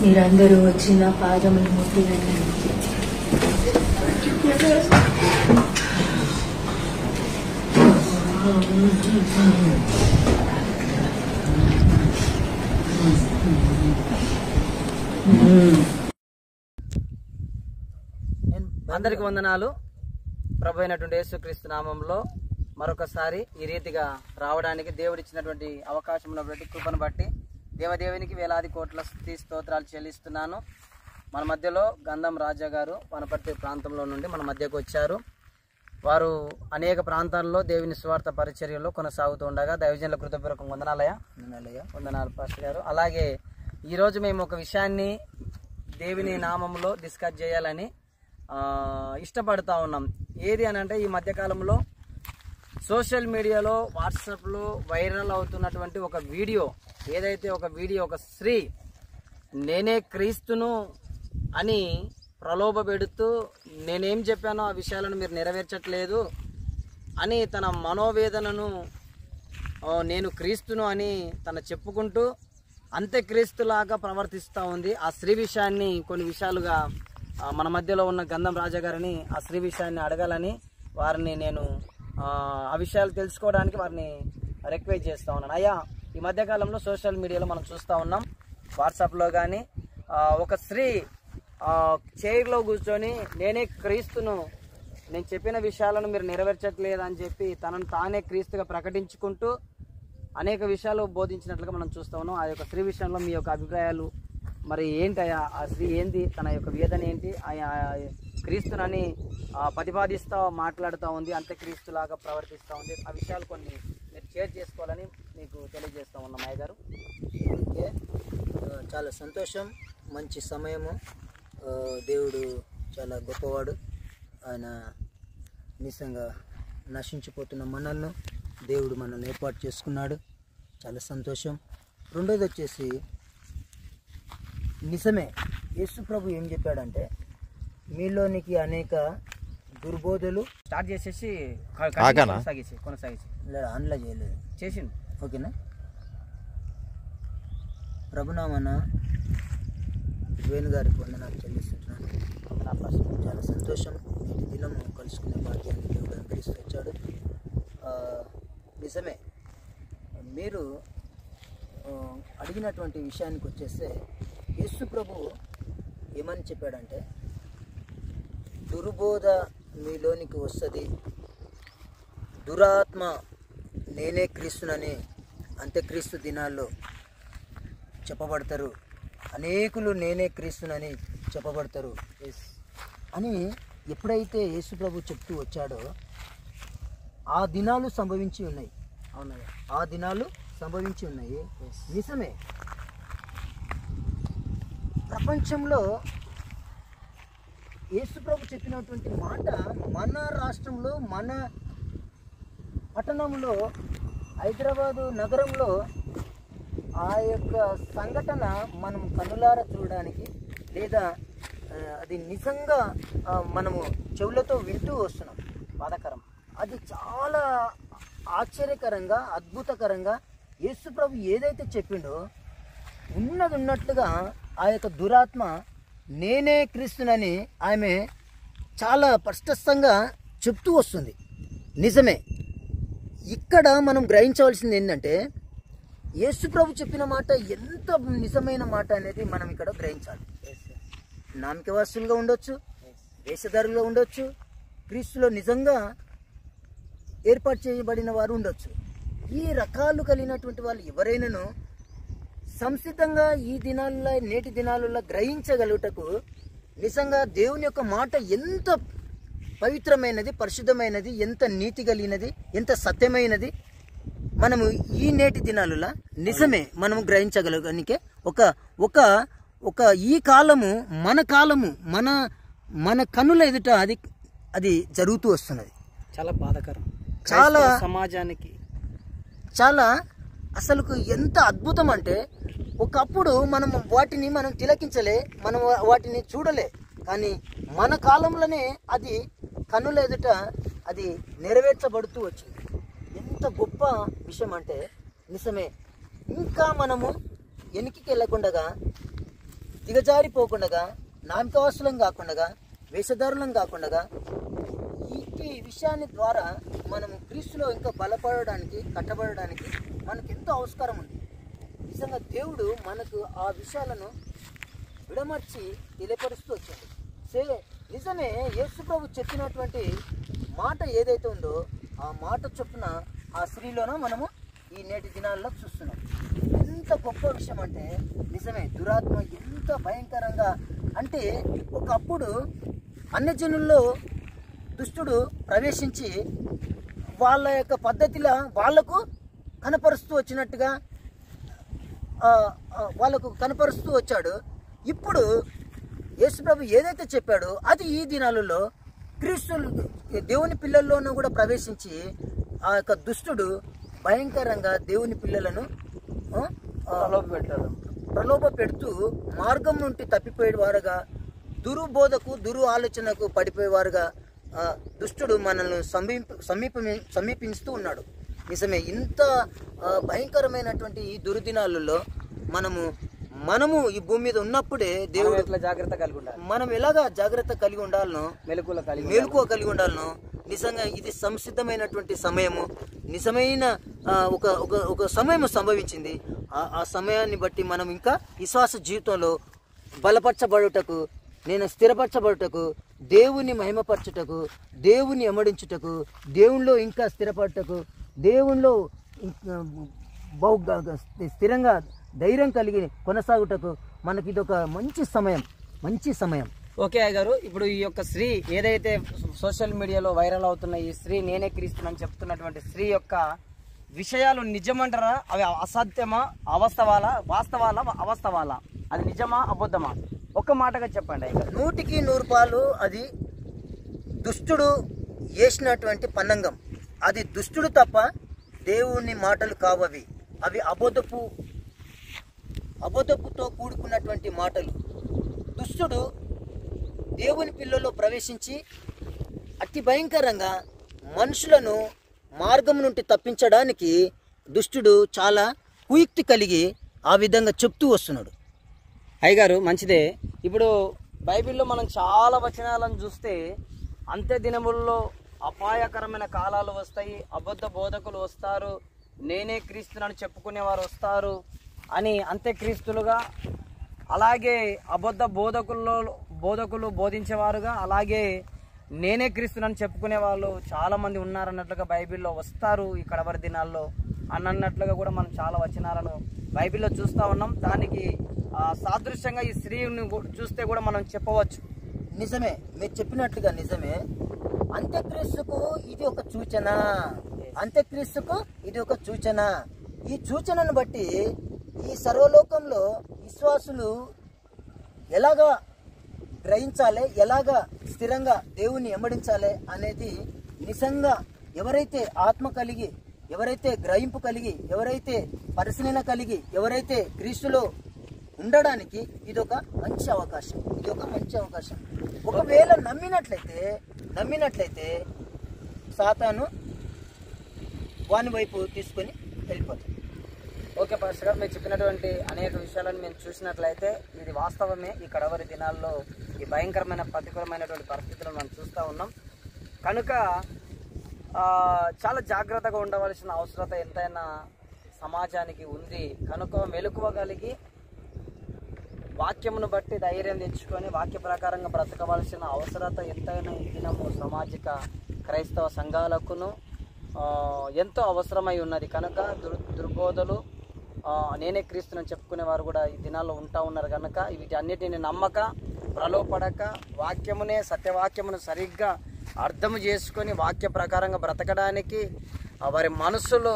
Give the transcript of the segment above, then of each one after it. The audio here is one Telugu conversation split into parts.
మీరందరూ వచ్చిన పాదములు ముట్టినండి. అందరికి వందనాలు. ప్రభు అయినటువంటి యేసుక్రీస్తు నామంలో మరొకసారి ఈ రీతిగా రావడానికి దేవుడిచ్చినటువంటి అవకాశం ఉన్నటువంటి కృపను బట్టి దేవదేవునికి వేలాది కోట్ల స్తుతి స్తోత్రాలు చెల్లిస్తున్నాను. మన మధ్యలో గంధం రాజా గారు వనపర్తి ప్రాంతంలో నుండి మన మధ్యకు వచ్చారు. వారు అనేక ప్రాంతాల్లో దేవుని స్వార్థ పరిచర్యలో కొనసాగుతూ ఉండగా దైవజనుల కృతజ్ఞతపూర్వక వందనాలు పాస్టర్ గారు. అలాగే ఈరోజు మేము ఒక విషయాన్ని దేవుని నామంలో డిస్కస్ చేయాలని ఇష్టపడుతూ ఉన్నాం. ఏది అని అంటే, ఈ మధ్యకాలంలో సోషల్ మీడియాలో వాట్సాప్లో వైరల్ అవుతున్నటువంటి ఒక వీడియో, ఏదైతే ఒక వీడియో ఒక స్త్రీ నేనే క్రీస్తును అని ప్రలోభ పెడుతూ నేనేం చెప్పానో ఆ విషయాలను మీరు నెరవేర్చట్లేదు అని తన మనోవేదనను నేను క్రీస్తును అని తన చెప్పుకుంటూ అంత్యక్రీస్తులాగా ప్రవర్తిస్తూ ఉంది. ఆ స్త్రీ విషయాన్ని కొన్ని విషయాలుగా మన మధ్యలో ఉన్న గంధం రాజా గారిని ఆ స్త్రీ విషయాన్ని అడగాలని వారిని నేను ఆ విషయాలు తెలుసుకోవడానికి వారిని రిక్వెస్ట్ చేస్తూ ఉన్నాను. అయ్యా, ఈ మధ్యకాలంలో సోషల్ మీడియాలో మనం చూస్తూ ఉన్నాం, వాట్సాప్లో కానీ ఒక స్త్రీ చైర్లో కూర్చొని నేనే క్రీస్తును, నేను చెప్పిన విషయాలను మీరు నెరవేర్చట్లేదు అని చెప్పి తనను తానే క్రీస్తుగా ప్రకటించుకుంటూ అనేక విషయాలు బోధించినట్లుగా మనం చూస్తూ ఉన్నాం. ఆ యొక్క స్త్రీ విషయంలో మీ యొక్క అభిప్రాయాలు మరి ఏంటయ్యా? ఆ స్త్రీ ఏంది, తన యొక్క వేదన ఏంటి? క్రీస్తునని ప్రతిపాదిస్తూ మాట్లాడుతూ ఉంది, అంత్యక్రీస్తులాగా ప్రవర్తిస్తూ ఉంది. ఆ విషయాలు కొన్ని మీరు షేర్ చేసుకోవాలని మీకు తెలియజేస్తూ ఉన్నాం అయ్య గారు. ఓకే, చాలా సంతోషం. మంచి సమయము. దేవుడు చాలా గొప్పవాడు. ఆయన నిజంగా నశించిపోతున్న మనల్ని దేవుడు మనల్ని ఏర్పాటు చేసుకున్నాడు. చాలా సంతోషం. రెండోది వచ్చేసి నిజమే, యేసు ప్రభు ఏం చెప్పాడంటే, మీలోనికి అనేక దుర్బోధలు స్టార్ట్ చేసేసి కొనసాగించి లేదా ఆన్లో చేయలేదు చేసిండు. ఓకేనా? ప్రభునామన వేణు గారికి వందనాలు చెల్లిస్తున్నాను. చాలా సంతోషం. నేటి దినం కలుసుకునే భాగ్యాన్ని దేవుడు అనుగ్రహిస్తూ వచ్చాడు. నిజమే, మీరు అడిగినటువంటి విషయానికి వచ్చేస్తే యేసు ప్రభు ఏమని చెప్పాడంటే, దుర్బోధ మీలోనికి వస్తుంది, దురాత్మ నేనే క్రీస్తునని అంత్యక్రీస్తు దినాల్లో చెప్పబడతారు, అనేకులు నేనే క్రీస్తునని చెప్పబడతారు అని ఎప్పుడైతే యేసు ప్రభు చెప్తూ వచ్చాడో ఆ దినాలు సంభవించి ఉన్నాయి. అవునయ్య, ఆ దినాలు సంభవించి ఉన్నాయి. నిజమే, ప్రపంచంలో యేసు ప్రభు చెప్పినటువంటి మాట మన రాష్ట్రంలో, మన పట్టణంలో, హైదరాబాదు నగరంలో ఆ యొక్క సంఘటన మనం కనులారా చూడడానికి, లేదా అది నిజంగా మనము చెవులతో వింటూ వస్తున్నాం. బాధాకరం. అది చాలా ఆశ్చర్యకరంగా, అద్భుతకరంగా యేసు ప్రభు ఏదైతే చెప్పిండో ఉన్నది ఉన్నట్లుగా ఆ యొక్క దురాత్మ నేనే క్రీస్తునని ఆమె చాలా స్పష్టంగా చెప్తూ వస్తుంది. నిజమే, ఇక్కడ మనం గ్రహించవలసింది ఏంటంటే, యేసు ప్రభు చెప్పిన మాట ఎంత నిజమైన మాట అనేది మనం ఇక్కడ గ్రహించాలి. నామకవాసులుగా ఉండొచ్చు, వేషధారులుగా ఉండొచ్చు, క్రీస్తులో నిజంగా ఏర్పాటు చేయబడిన వారు ఉండొచ్చు. ఈ రకాలు కలిగినటువంటి వాళ్ళు ఎవరైనాను సంసిద్ధంగా ఈ దినాల్లో, నేటి దినాలలో గ్రహించగలుగుటకు నిజంగా దేవుని యొక్క మాట ఎంత పవిత్రమైనది, పరిశుద్ధమైనది, ఎంత నీతి కలిగినది, ఎంత సత్యమైనది మనము ఈ నేటి దినాలలో నిజమే మనము గ్రహించగలగానికే ఒక ఈ కాలము, మన కాలము, మన కన్నుల ఎదుట అది జరుగుతూ వస్తున్నది. చాలా బాధాకరం. చాలా సమాజానికి చాలా అసలుకు ఎంత అద్భుతం అంటే, ఒకప్పుడు మనం తిలకించలే, మనం వాటిని చూడలే, కానీ మన కాలంలోనే అది కన్నుల ఎదుట అది నెరవేర్చబడుతూ వచ్చింది. ఎంత గొప్ప విషయం అంటే నిజమే. ఇంకా మనము వెనక్కి వెళ్ళకుండా దిగజారిపోకుండా, నామకావసరం కాకుండా, వేషధారులం కాకుండా ఈ విషయాన్ని ద్వారా మనం క్రీస్తులో ఇంకా బలపడడానికి, కట్టబడడానికి మనకు ఎంతో అవసరం ఉంది. నిజంగా దేవుడు మనకు ఆ విషయాలను విడమర్చి తెలియపరుస్తూ వచ్చాడు. నిజమే, యేసు ప్రభు చెప్పినటువంటి మాట ఏదైతే ఉందో ఆ మాట చొప్పున ఆ స్త్రీలోనూ మనము ఈ నేటి దినాల్లో చూస్తున్నాం. ఎంత గొప్ప విషయం అంటే నిజమే, దురాత్మ ఎంత భయంకరంగా అంటే ఒకప్పుడు అన్యజనుల్లో దుష్టుడు ప్రవేశించి వాళ్ళ యొక్క పద్ధతిలో వాళ్లకు కనపరుస్తూ వచ్చినట్టుగా వాళ్ళకు కనపరుస్తూ వచ్చాడు. ఇప్పుడు యేసుప్రభు ఏదైతే చెప్పాడో అది ఈ దినాలలో క్రీస్తు దేవుని పిల్లల్లోనూ కూడా ప్రవేశించి ఆ యొక్క దుష్టుడు భయంకరంగా దేవుని పిల్లలను ప్రలోభ పెడుతూ మార్గం నుండి తప్పిపోయేవారుగా, దురుబోధకు, దురు ఆలోచనకు పడిపోయేవారుగా దుష్టుడు మనల్ని సమీపిస్తూ ఉన్నాడు. నిజమే, ఇంత భయంకరమైనటువంటి ఈ దుర్దినాలలో మనము ఈ భూమి మీద ఉన్నప్పుడే దేవుడు ఎట్లా జాగ్రత్త కలిగి ఉండాలి, మనం ఎలాగా జాగ్రత్త కలిగి ఉండాలనో, మెలకువ కలిగి ఉండాలనో. నిజంగా ఇది సంసిద్ధమైనటువంటి సమయము, నిజమైన ఒక సమయం సంభవించింది. ఆ సమయాన్ని బట్టి మనం ఇంకా విశ్వాస జీవితంలో బలపరచబడుటకు, నేను స్థిరపరచబడుటకు, దేవుని మహిమపరచుటకు, దేవుని ఎమడించుటకు, దేవునిలో ఇంకా స్థిరపడటకు, దేవునిలో స్థిరంగా ధైర్యం కలిగి కొనసాగుటకు మనకి ఇది ఒక మంచి సమయం. ఓకే అయ్య గారు, ఇప్పుడు ఈ యొక్క స్త్రీ ఏదైతే సోషల్ మీడియాలో వైరల్ అవుతున్న ఈ స్త్రీ నేనే క్రీస్తునని చెప్తున్నటువంటి స్త్రీ యొక్క విషయాలు నిజమంటారా? అవి అసత్యమా, వాస్తవాలా? అది నిజమా, అబద్ధమా? ఒక్క మాటగా చెప్పండి అయ్య గారు. 100కి 100 అది దుష్టుడు వేసినటువంటి పన్నంగం. అది దుష్టుడు తప్ప దేవుని మాటలు కావవి. అవి అబద్ధపుతో కూడుకున్నటువంటి మాటలు. దుష్టుడు దేవుని పిల్లలో ప్రవేశించి అతి భయంకరంగా మనుషులను మార్గం నుండి తప్పించడానికి దుష్టుడు చాలా కుయుక్తి కలిగి ఆ విధంగా చెప్తూ వస్తున్నాడు. అయ్యగారు మంచిదే. ఇప్పుడు బైబిల్లో మనం చాలా వచనాలను చూస్తే అంత్య దినముల్లో అపాయకరమైన కాలాలు వస్తాయి, అబద్ధ బోధకులు వస్తారు, నేనే క్రీస్తునని చెప్పుకునేవారు వస్తారు అని అంత్యక్రీస్తులుగా, అలాగే అబద్ధ బోధకులు బోధించేవారుగా, అలాగే నేనే క్రీస్తునని చెప్పుకునే వాళ్ళు చాలామంది ఉన్నారన్నట్లుగా బైబిల్లో వస్తారు ఈ కడవరి దినాల్లో అన్నట్లుగా కూడా మనం చాలా వచనాలను బైబిల్లో చూస్తూ ఉన్నాం. దానికి సాదృశ్యంగా ఈ స్త్రీని చూస్తే కూడా మనం చెప్పవచ్చు. నిజమే, మీరు చెప్పినట్లుగా నిజమే. అంత్యక్రీస్తుకు ఇది ఒక సూచన. ఈ సూచనను బట్టి ఈ సర్వలోకంలో విశ్వాసులు ఎలాగా గ్రహించాలి, ఎలాగా స్థిరంగా దేవుని ఎమ్మడించాలి అనేది నిజంగా ఎవరైతే ఆత్మ కలిగి, ఎవరైతే గ్రహింపు కలిగి, ఎవరైతే పరిశీలన కలిగి, ఎవరైతే క్రీస్తులో ఉండడానికి ఇదొక మంచి అవకాశం. ఒకవేళ నమ్మినట్లయితే సాతాను వాని వైపు తీసుకొని వెళ్ళిపోతాడు. ఓకే పాస్టర్ గారు, మీరు చెప్పినటువంటి అనేక విషయాలను మేము చూసినట్లయితే ఇది వాస్తవమే. ఈ కడవరి దినాల్లో ఈ భయంకరమైన ప్రతికూలమైనటువంటి పరిస్థితులను మనం చూస్తూ ఉన్నాం. కనుక చాలా జాగ్రత్తగా ఉండవలసిన అవసరత ఎంతైనా సమాజానికి ఉంది. కనుక మెలకువ కలిగి వాక్యమును బట్టి ధైర్యం తెచ్చుకొని వాక్య ప్రకారంగా బ్రతకవలసిన అవసరత ఎంతైనా ఈ దినము సామాజిక క్రైస్తవ సంఘాలకును ఎంతో అవసరమై ఉన్నది. కనుక దుర్బోధలు, నేనే క్రీస్తునని చెప్పుకునే వారు కూడా ఈ దినాల్లో ఉంటా ఉన్నారు. కనుక వీటి అన్నిటిని నమ్మక, ప్రలోపడక, వాక్యమునే సత్యవాక్యమును సరిగ్గా అర్థం చేసుకొని వాక్య ప్రకారంగా బ్రతకడానికి వారి మనస్సులు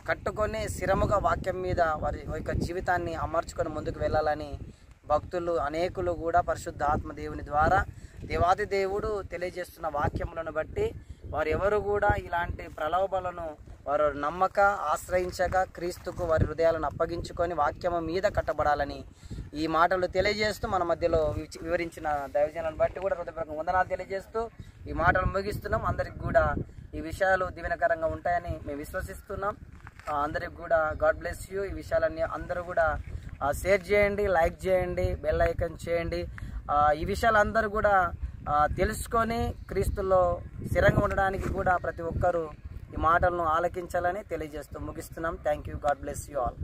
కట్టుకొని స్థిరముగా వాక్యం మీద వారి యొక్క జీవితాన్ని అమర్చుకొని ముందుకు వెళ్ళాలని భక్తులు అనేకులు కూడా పరిశుద్ధ ఆత్మ దేవుని ద్వారా దేవాది దేవుడు తెలియజేస్తున్న వాక్యములను బట్టి వారు ఎవరు కూడా ఇలాంటి ప్రలోభాలను వారు నమ్మక, ఆశ్రయించక క్రీస్తుకు వారి హృదయాలను అప్పగించుకొని వాక్యము మీద కట్టబడాలని ఈ మాటలు తెలియజేస్తూ మన మధ్యలో వివరించిన దైవజనులను బట్టి కూడా హృదయపూర్వక వందనాలు తెలియజేస్తూ ఈ మాటలు ముగిస్తున్నాం. అందరికి కూడా ఈ విషయాలు దీవెనకరంగా ఉంటాయని మేము విశ్వసిస్తున్నాం. అందరికి కూడా గాడ్ బ్లెస్ యూ. ఈ విషయాలన్నీ అందరూ కూడా షేర్ చేయండి, లైక్ చేయండి, బెల్ ఐకాన్ చేయండి. ఈ విషయాలందరూ కూడా తెలుసుకొని క్రీస్తులో స్థిరంగా ఉండడానికి కూడా ప్రతి ఒక్కరూ ఈ మాటలను ఆలకించాలని తెలియజేస్తూ ముగిస్తున్నాం. Thank you. God bless you all.